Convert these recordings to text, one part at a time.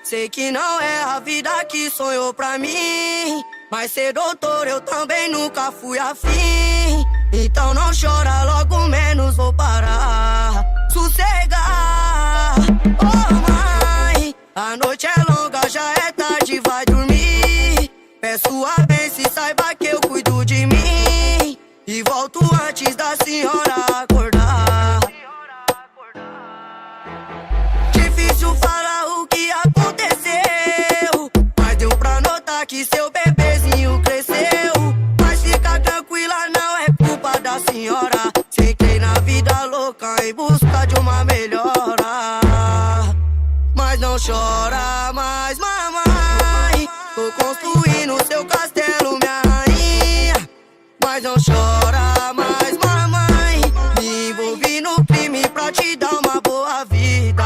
Sei que não é a vida que sonhou pra mim, mas ser doutor eu também nunca fui afim. Então não chora, logo menos vou parar. Sossegar, oh mãe, a noite é longa, já é tarde, vai dormir. Peço a bênção e saiba que eu cuido de mim, e volto antes da senhora acordar. Difícil falar o que aconteceu, mas deu pra notar que seu bebezinho cresceu. Mas fica tranquila, não é culpa da senhora. Fiquei na vida louca em busca de uma melhora. Mas não chora mais, mamãe, tô construindo seu castelo, minha rainha. Mas não chora mais, mamãe, me envolvi no crime pra te dar uma boa vida.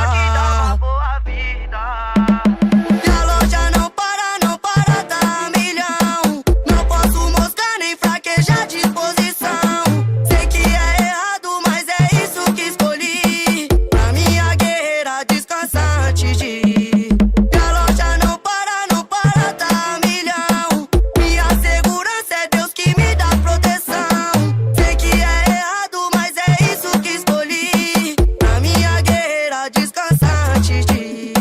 E a loja não para, tá a milhão. Não posso mostrar nem fraquejar disposição. Sei que é errado, mas é isso que escolhi. Pra minha guerreira descansar antes de ir. E a loja não para, tá a milhão. Minha segurança é Deus que me dá proteção. Sei que é errado, mas é isso que escolhi. Pra minha guerreira descansar antes de ir.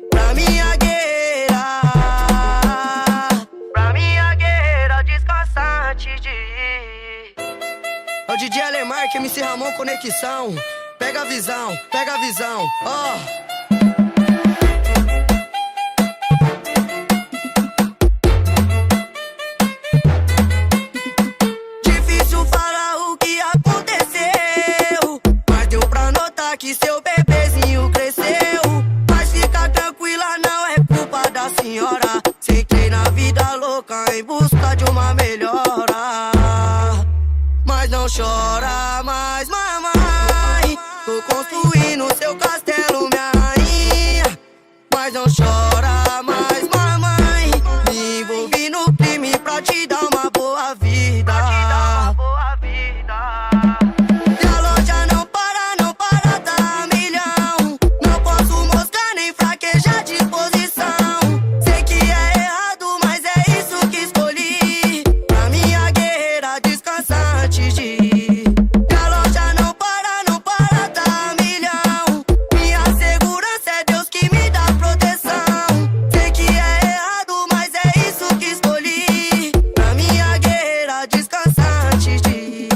Pra minha guerreira descansar antes de ir. É o DJ Alemar que MC Ramon Conexão. Pega a visão, ó. Difícil falar o que aconteceu, mas deu pra notar que seu bebezinho cresceu. Mas fica tranquila, não é culpa da senhora. Fiquei na vida louca em busca de uma melhora. Mas não chora mais, mamãe, tô construindo seu castelo, minha rainha. Mas não chora mais, mamãe, me envolvi no crime pra te dar uma boa vida. E a loja não para, tá a milhão. Não posso mostrar nem fraquejar disposição. Sei que é errado, mas é isso que escolhi. Pra minha guerreira descansar antes de ir. E a loja não para, tá a milhão. Minha segurança é Deus que me dá proteção. Sei que é errado, mas é isso que escolhi. Pra minha guerreira descansar antes de ir.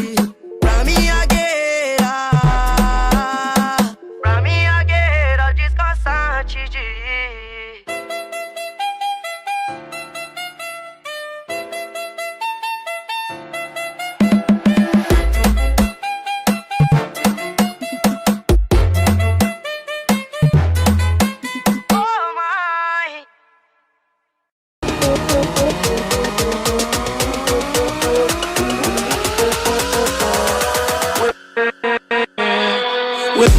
Pra minha guerreira descansar antes de ir. Oh, mãe. With